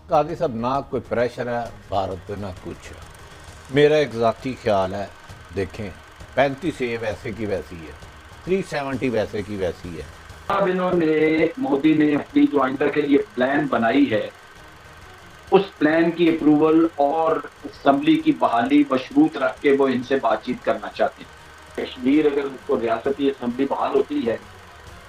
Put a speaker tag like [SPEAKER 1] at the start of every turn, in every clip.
[SPEAKER 1] काजी साहब ना कोई प्रेशर है भारत पे ना कुछ है। मेरा एक ज़ाती ख्याल है, देखें 35 ए वैसे की वैसी है, 370 वैसे की वैसी है।
[SPEAKER 2] अब इन्होंने मोदी ने अपनी जो आइंदा के लिए प्लान बनाई है उस प्लान की अप्रूवल और असम्बली की बहाली मशरूत रख के वो इनसे बातचीत करना चाहते हैं। कश्मीर अगर उसको रियासती असम्बली बहाल होती है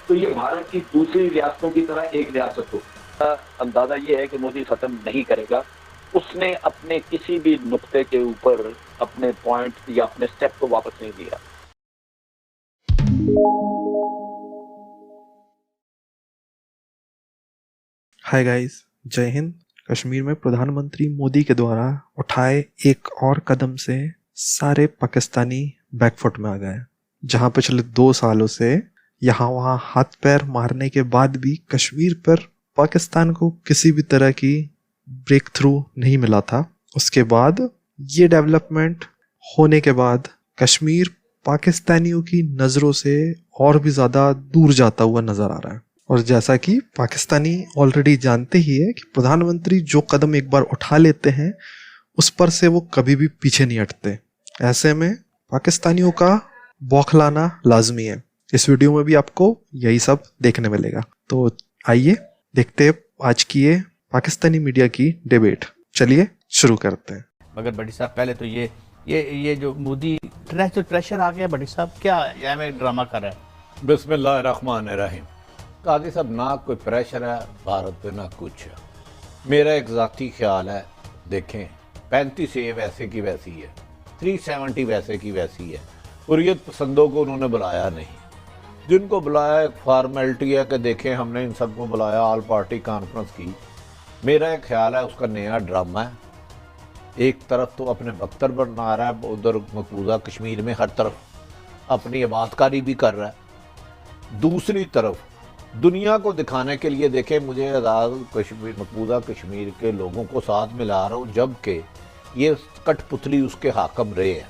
[SPEAKER 2] तो ये भारत की दूसरी रियासतों की तरह एक रियासत हो। अंदाजा ये है कि मोदी खत्म नहीं करेगा, उसने अपने किसी भी नुक्ते के ऊपर अपने पॉइंट या अपने स्टेप को वापस नहीं लिया।
[SPEAKER 3] हाय गाइस, जय हिंद। कश्मीर में प्रधानमंत्री मोदी के द्वारा उठाए एक और कदम से सारे पाकिस्तानी बैकफुट में आ गए। जहां पिछले 2 सालों से यहाँ वहाँ हाथ पैर मारने के बाद भी कश्मीर पर पाकिस्तान को किसी भी तरह की ब्रेक थ्रू नहीं मिला था। उसके बाद ये डेवलपमेंट होने के बाद कश्मीर पाकिस्तानियों की नज़रों से और भी ज़्यादा दूर जाता हुआ नज़र आ रहा है। और जैसा कि पाकिस्तानी ऑलरेडी जानते ही है कि प्रधानमंत्री जो कदम एक बार उठा लेते हैं उस पर से वो कभी भी पीछे नहीं हटते। ऐसे में पाकिस्तानियों का बौखलाना लाजमी है। इस वीडियो में भी आपको यही सब देखने मिलेगा। तो आइए देखते हैं आज की ये पाकिस्तानी मीडिया की डिबेट। चलिए शुरू करते हैं।
[SPEAKER 1] मगर बड़ी साहब पहले तो ये जो मोदी प्रेशर आ गया, बड़ी साहब क्या ये में ड्रामा कर रहा है। बिस्मिल्लाहिर्रहमानिर्रहीम। काजी साहब ना कोई प्रेशर है भारत पे ना कुछ है। मेरा एक ज़ाती ख्याल है, देखें 35 ए वैसे की वैसी है, 370 वैसे की वैसी है। हुर्रियत पसंदों को उन्होंने बुलाया नहीं, जिनको बुलाया एक फॉर्मेलिटी है कि देखें हमने इन सबको बुलाया, ऑल पार्टी कॉन्फ्रेंस की। मेरा एक ख्याल है उसका नया ड्रामा है। एक तरफ तो अपने बख्तर बना रहा है, उधर मकबूजा कश्मीर में हर तरफ अपनी आबादकारी भी कर रहा है। दूसरी तरफ दुनिया को दिखाने के लिए देखें मुझे आज़ाद कश्मीर मकबूजा कश्मीर के लोगों को साथ मिला रहा हूँ, जबकि ये कठपुतली उसके हाकम रहे हैं।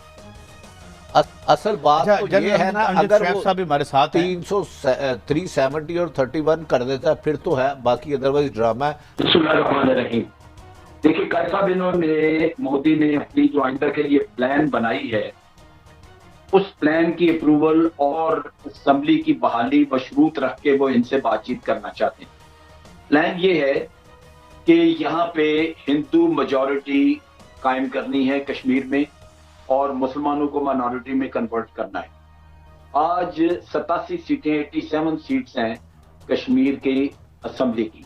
[SPEAKER 1] असल बात तो ये है ना, अगर वो हमारे साथ 370 और 31 कर देता है फिर तो है, बाकी अदरवाइज ड्रामा है।
[SPEAKER 2] देखिए काजी साहब, इन्होंने मोदी ने अपनी जो आइंदा के लिए प्लान बनाई है उस प्लान की अप्रूवल और असम्बली की बहाली मशरूत रख के वो इनसे बातचीत करना चाहते हैं। प्लान ये है कि यहाँ पे हिंदू मेजॉरिटी कायम करनी है कश्मीर में और मुसलमानों को माइनॉरिटी में कन्वर्ट करना है। आज 87 सीटें 87 सीट्स हैं कश्मीर की असम्बली की।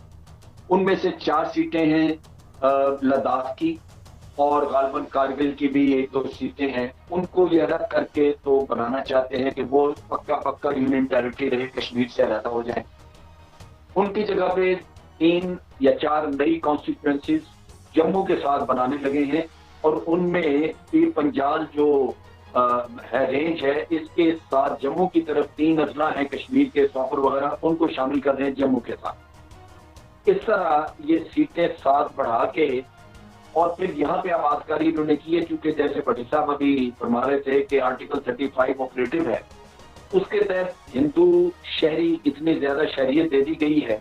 [SPEAKER 2] उनमें से 4 सीटें हैं लद्दाख की और गालबन कारगिल की भी 1-2 सीटें हैं। उनको ये अलग करके तो बनाना चाहते हैं कि वो पक्का यूनियन टेरिटरी रहे, कश्मीर से अलग हो जाए। उनकी जगह पे 3 या 4 नई कॉन्स्टिट्यूएंसीज जम्मू के साथ बनाने लगे हैं और उनमें पीर पंजाल जो है रेंज है, इसके साथ जम्मू की तरफ 3 अजला हैं कश्मीर के सोफर वगैरह, उनको शामिल कर रहे हैं जम्मू के साथ। इस तरह ये सीटें 7 बढ़ा के और फिर यहाँ पे आबादकारी इन्होंने की है। चूंकि जैसे भट्टी साहब अभी फरमा रहे थे कि आर्टिकल 35 ऑपरेटिव है, उसके तहत हिंदू शहरी इतनी ज्यादा शहरियत दे दी गई है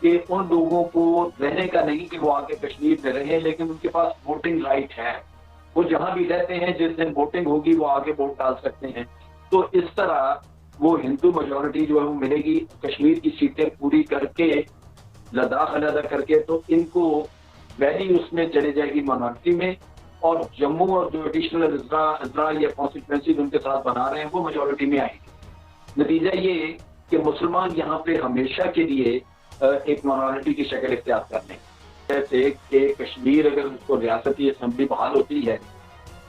[SPEAKER 2] कि उन लोगों को रहने का नहीं कि वो आके कश्मीर में रहे, लेकिन उनके पास वोटिंग राइट है। वो जहां भी रहते हैं, जिस दिन वोटिंग होगी वो आगे वोट डाल सकते हैं। तो इस तरह वो हिंदू मेजॉरिटी जो है वो मिलेगी। कश्मीर की सीटें पूरी करके लद्दाख अलग करके तो इनको वैली उसमें चले जाएगी माइनॉरिटी में, और जम्मू और जो एडिशनल अजला या कॉन्स्टिट्यूएंसी उनके साथ बना रहे हैं वो मेजॉरिटी में आएगी। नतीजा ये कि मुसलमान यहाँ पे हमेशा के लिए एक माइनॉरिटी की शक्ल इख्तियार करने, जैसे कि कश्मीर अगर उसको रियासती असम्बली बहाल होती है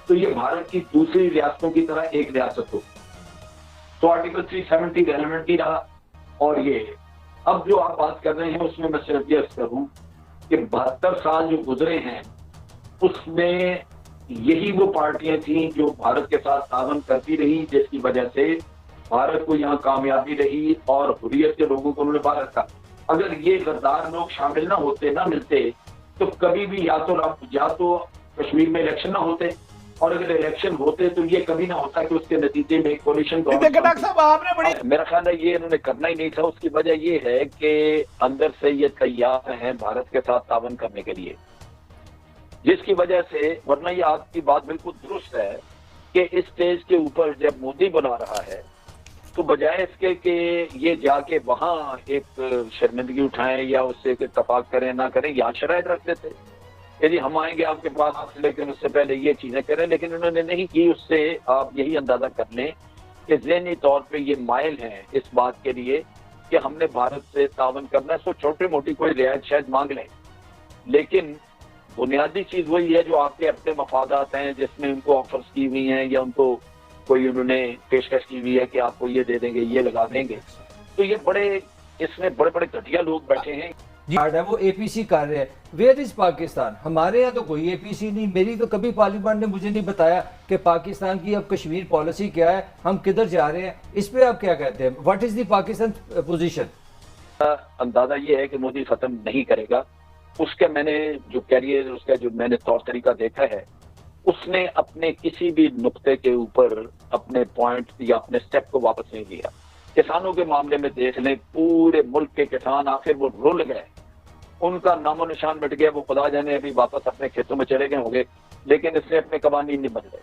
[SPEAKER 2] तो ये भारत की दूसरी रियासतों की तरह एक रियासत हो। तो आर्टिकल 370 रेलेवेंट ही रहा। और ये अब जो आप बात कर रहे हैं उसमें मैं सिर्फ ये अर्ज करूं कि 72 साल जो गुजरे हैं उसमें यही वो पार्टियां थी जो भारत के साथ तावन करती रही, जिसकी वजह से भारत को यहाँ कामयाबी रही और हुर्रियत के लोगों को उन्होंने बाहर रखा। अगर ये गद्दार लोग शामिल ना होते, ना मिलते, तो कभी भी या तो कश्मीर में इलेक्शन ना होते اور اگر الیکشن ہوتے تو یہ کبھی نہ ہوتا کہ اس کے نتیجے میں کولیشن
[SPEAKER 1] ڈاکٹر صاحب آپ نے بڑی
[SPEAKER 2] میرا خیال ہے یہ انہوں نے کرنا ہی نہیں تھا. اس کی وجہ یہ ہے کہ اندر سے یہ تیار ہیں بھارت کے ساتھ تعاون کرنے کے لیے، جس کی وجہ سے، ورنہ یہ آپ کی بات بالکل درست ہے کہ اس سٹیج کے اوپر جب مودی بنا رہا ہے تو بجائے اس کے کہ یہ جا کے وہاں ایک شرمندگی اٹھائیں یا اس سے اتفاق کریں نہ کریں، یہاں شرائط رکھ دیتے کہ جی ہم آئیں گے آپ کے پاس لیکن اس سے پہلے یہ چیزیں کریں، لیکن انہوں نے نہیں کی. اس سے آپ یہی اندازہ کر لیں کہ ذہنی طور پہ یہ مائل ہیں اس بات کے لیے کہ ہم نے بھارت سے تعاون کرنا ہے. سو چھوٹی موٹی کوئی رعایت شاید مانگ لیں، لیکن بنیادی چیز وہی ہے جو آپ کے اپنے مفادات ہیں، جس میں ان کو آفرز کی ہوئی ہیں یا ان کو کوئی انہوں نے پیشکش کی ہوئی ہے کہ آپ کو یہ دے دیں گے، یہ لگا دیں گے. تو یہ بڑے اس میں بڑے بڑے گھٹیا لوگ بیٹھے ہیں.
[SPEAKER 4] وہ اے پی سی کر رہے ہیں. Where is Pakistan? ہمارے یہاں تو کوئی اے پی سی نہیں. میری تو کبھی پارلیمنٹ نے مجھے نہیں بتایا کہ پاکستان کی اب کشمیر پالیسی کیا ہے، ہم کدھر جا رہے ہیں. اس پہ آپ کیا کہتے ہیں؟ What is the Pakistan position?
[SPEAKER 2] اندازہ یہ ہے کہ مودی ختم نہیں کرے گا. اس کے میں نے جو کیریئر، اس کا جو میں نے طور طریقہ دیکھا ہے، اس نے اپنے کسی بھی نقطے کے اوپر اپنے پوائنٹ یا اپنے سٹیپ کو واپس نہیں لیا. کسانوں کے معاملے میں دیکھ لیں، پورے ملک کے کسان آخر وہ رول گئے، ان کا نام و نشان مٹ گیا. وہ خدا جانے ابھی واپس اپنے کھیتوں میں چلے گئے ہوں گے، لیکن اس نے اپنے قوانین نہیں بدلے.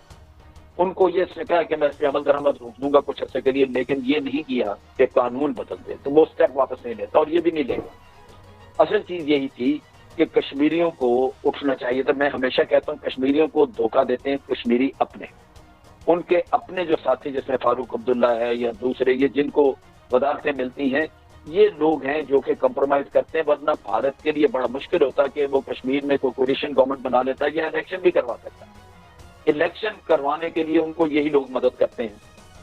[SPEAKER 2] ان کو یہ کہا کہ میں اس پہ عمل درآمد روک دوں گا کچھ عرصے کے لیے، لیکن یہ نہیں کیا کہ قانون بدل دے. تو وہ سٹیپ واپس نہیں لیتا اور یہ بھی نہیں لے گا. اصل چیز یہی تھی کہ کشمیریوں کو اٹھنا چاہیے تھا. میں ہمیشہ کہتا ہوں کشمیریوں کو دھوکہ دیتے ہیں کشمیری اپنے، ان کے اپنے جو ساتھی جس میں فاروق عبداللہ ہے یا دوسرے، یہ جن کو وزارتیں ملتی ہیں، یہ لوگ ہیں جو کہ کمپرومائز کرتے ہیں. ورنہ بھارت کے لیے بڑا مشکل ہوتا کہ وہ کشمیر میں کوئی کولیشن گورنمنٹ بنا لیتا یا الیکشن بھی کروا سکتا. الیکشن کروانے کے لیے ان کو یہی لوگ مدد کرتے ہیں،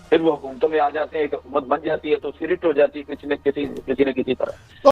[SPEAKER 2] پھر وہ حکومتوں میں آ جاتے ہیں، ایک حکومت بن جاتی ہے تو سرٹ ہو جاتی ہے کسی نہ کسی طرح.